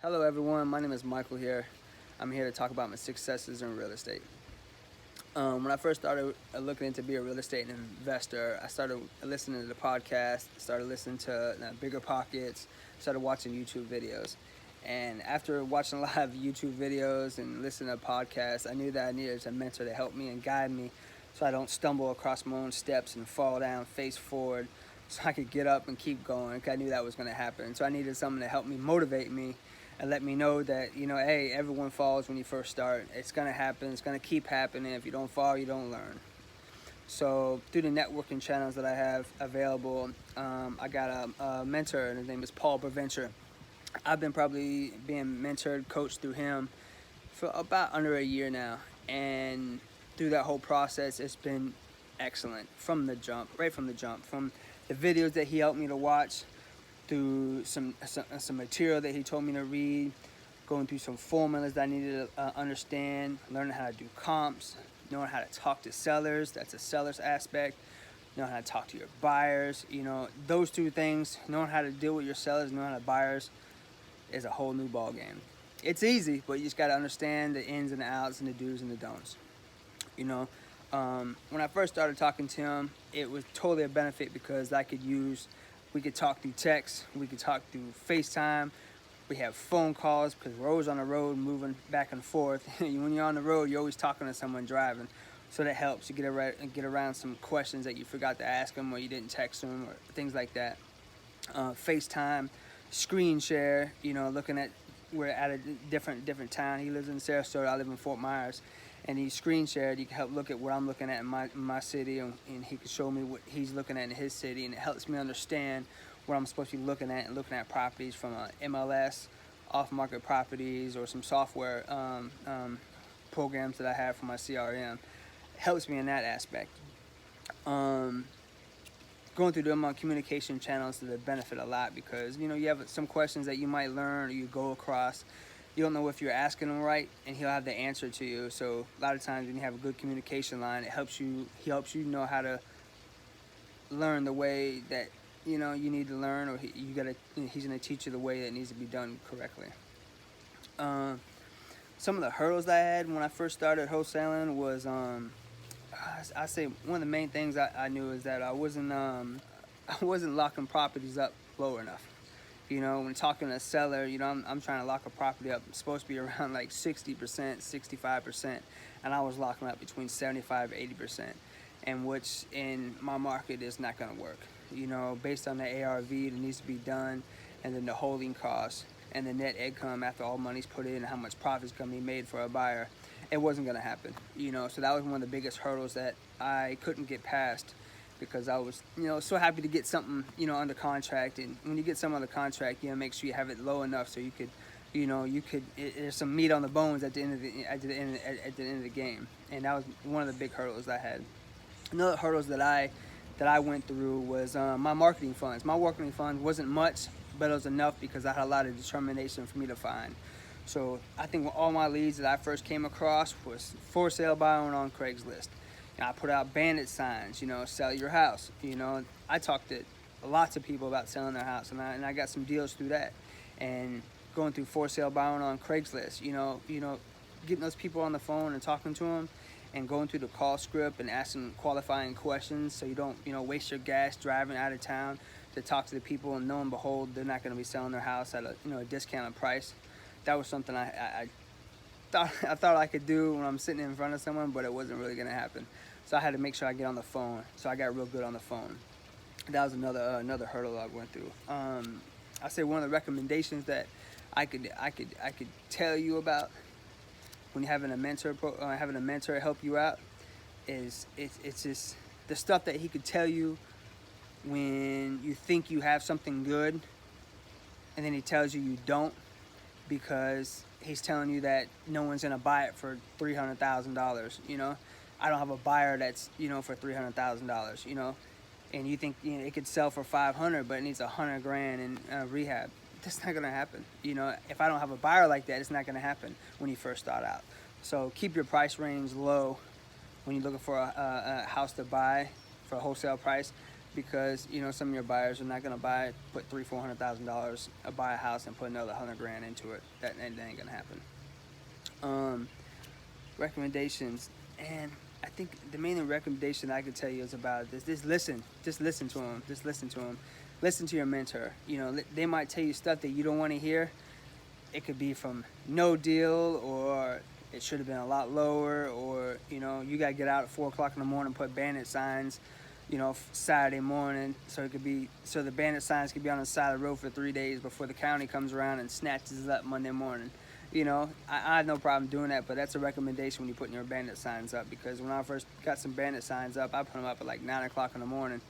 Hello everyone, my name is Michael here. I'm here to talk about my successes in real estate. When I first started looking into be a real estate investor, I started listening to the podcast, started listening to Bigger Pockets, started watching YouTube videos. And after watching a lot of YouTube videos and listening to podcasts, I knew that I needed a mentor to help me and guide me so I don't stumble across my own steps and fall down face forward, so I could get up and keep going. I knew that was going to happen. So I needed someone to help me, motivate me, and let me know that, hey, everyone falls when you first start. It's going to happen. It's going to keep happening. If you don't fall, you don't learn. So through the networking channels that I have available, I got a mentor, and his name is Provencher. I've been probably being mentored, coached through him for about under a year now. And through that whole process, it's been excellent from the jump, right from the jump, from the videos that he helped me to watch, through some material that he told me to read, going through some formulas that I needed to understand, learning how to do comps, knowing how to talk to sellers. That's a seller's aspect. Knowing how to talk to your buyers. Those two things, knowing how to deal with your sellers, knowing how to buyers, is a whole new ball game. It's easy, but you just got to understand the ins and the outs and the do's and the don'ts. When I first started talking to him, it was totally a benefit because we could talk through text, we could talk through FaceTime, we have phone calls because we're always on the road moving back and forth. When you're on the road, you're always talking to someone driving, so that helps you get around some questions that you forgot to ask them or you didn't text them or things like that. FaceTime, screen share, looking at, we're at a different town. He lives in Sarasota, I live in Fort Myers, and he screen shared. You can help look at what I'm looking at in my city, and he can show me what he's looking at in his city, and it helps me understand what I'm supposed to be looking at, and looking at properties from MLS, off-market properties, or some software programs that I have for my CRM. It helps me in that aspect. Going through them on communication channels to the benefit a lot because you have some questions that you might learn or you go across. You don't know if you're asking them right, and he'll have the answer to you. So a lot of times when you have a good communication line, he helps you know how to learn the way that you need to learn, or he's gonna teach you the way that needs to be done correctly. Some of the hurdles I had when I first started wholesaling was I say one of the main things I knew is that I wasn't locking properties up low enough. When talking to a seller, I'm trying to lock a property up. It's supposed to be around like 60%, 65%, and I was locking up between 75 to 80%, and which in my market is not going to work. Based on the ARV that needs to be done, and then the holding costs, and the net income after all money's put in, and how much profit's going to be made for a buyer, it wasn't going to happen. So that was one of the biggest hurdles that I couldn't get past, because I was, so happy to get something, under contract. And when you get something under contract, make sure you have it low enough so you could, there's some meat on the bones at the end of the game. And that was one of the big hurdles I had. Another hurdles that I went through was my marketing funds. My marketing fund wasn't much, but it was enough because I had a lot of determination for me to find. So I think all my leads that I first came across was for sale by owner on Craigslist. I put out bandit signs, sell your house. I talked to lots of people about selling their house, and I got some deals through that. And going through for sale by owner on Craigslist, getting those people on the phone and talking to them, and going through the call script and asking qualifying questions so you don't, waste your gas driving out of town to talk to the people, and lo and behold, they're not going to be selling their house at a discounted price. That was something I thought I could do when I'm sitting in front of someone, but it wasn't really going to happen. So I had to make sure I get on the phone. So I got real good on the phone. That was another hurdle I went through. I say one of the recommendations that I could tell you about when you're having a mentor help you out is it's just the stuff that he could tell you when you think you have something good, and then he tells you don't, because he's telling you that no one's gonna buy it for $300,000. I don't have a buyer that's for $300,000. And you think it could sell for $500,000, but it needs $100,000 in rehab. That's not gonna happen. If I don't have a buyer like that, it's not gonna happen when you first start out. So keep your price range low when you're looking for a house to buy for a wholesale price. because you know some of your buyers are not gonna put $300,000-$400,000, buy a house and put another 100 grand into it. That ain't gonna happen. Recommendations, and I think the main recommendation I could tell you is about this: just listen to them, listen to your mentor. You know, they might tell you stuff that you don't want to hear. It could be from no deal, or it should have been a lot lower, or you know, you gotta get out at 4 o'clock in the morning, put bandit signs, you know, Saturday morning, so the bandit signs could be on the side of the road for 3 days before the county comes around and snatches it up Monday morning. You know, I have no problem doing that, but that's a recommendation when you're putting your bandit signs up, because when I first got some bandit signs up, I put them up at like 9 o'clock in the morning,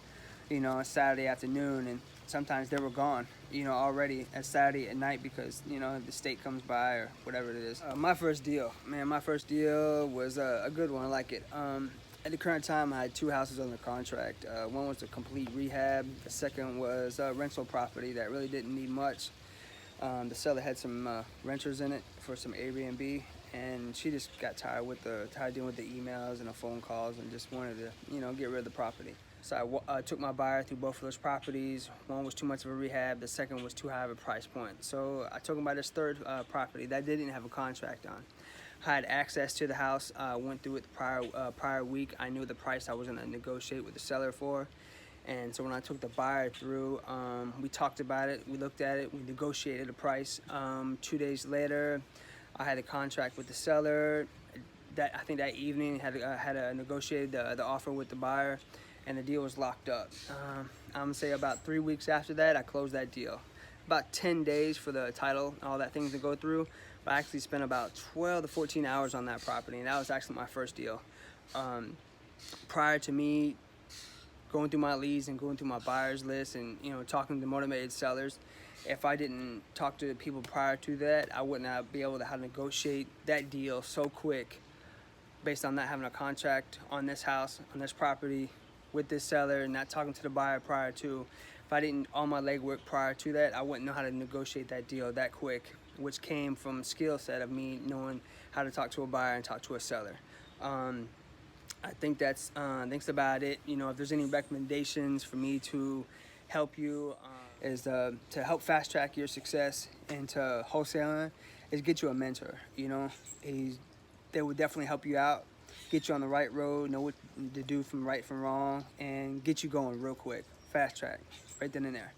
you know, Saturday afternoon, and sometimes they were gone, you know, already at Saturday at night, because, you know, the state comes by or whatever it is. My first deal was a good one. I like it. At the current time, I had 2 houses under contract. One was a complete rehab. The second was a rental property that really didn't need much. The seller had some renters in it for some Airbnb, and she just got tired dealing with the emails and the phone calls, and just wanted to, you know, get rid of the property. So I took my buyer through both of those properties. One was too much of a rehab. The second was too high of a price point. So I took him by this third property that they didn't have a contract on. I had access to the house. Went through it the prior week. I knew the price I was going to negotiate with the seller for. And so when I took the buyer through, we talked about it, we looked at it, we negotiated a price. 2 days later, I had a contract with the seller. I think that evening had negotiated the offer with the buyer, and the deal was locked up. I'm gonna say about 3 weeks after that, I closed that deal. About 10 days for the title and all that things to go through, but I actually spent about 12 to 14 hours on that property, and that was actually my first deal. Prior to me going through my leads and going through my buyers list and, you know, talking to motivated sellers, if I didn't talk to the people prior to that, I would not be able to negotiate that deal so quick, based on not having a contract on this house, on this property, with this seller, and not talking to the buyer prior to. If I didn't all my legwork prior to that, I wouldn't know how to negotiate that deal that quick, which came from skill set of me knowing how to talk to a buyer and talk to a seller. I think that's about it. You know, if there's any recommendations for me to help you, is to help fast track your success into wholesaling, is get you a mentor. You know, they will definitely help you out, get you on the right road, know what to do from right from wrong, and get you going real quick. Fast track, right then and there.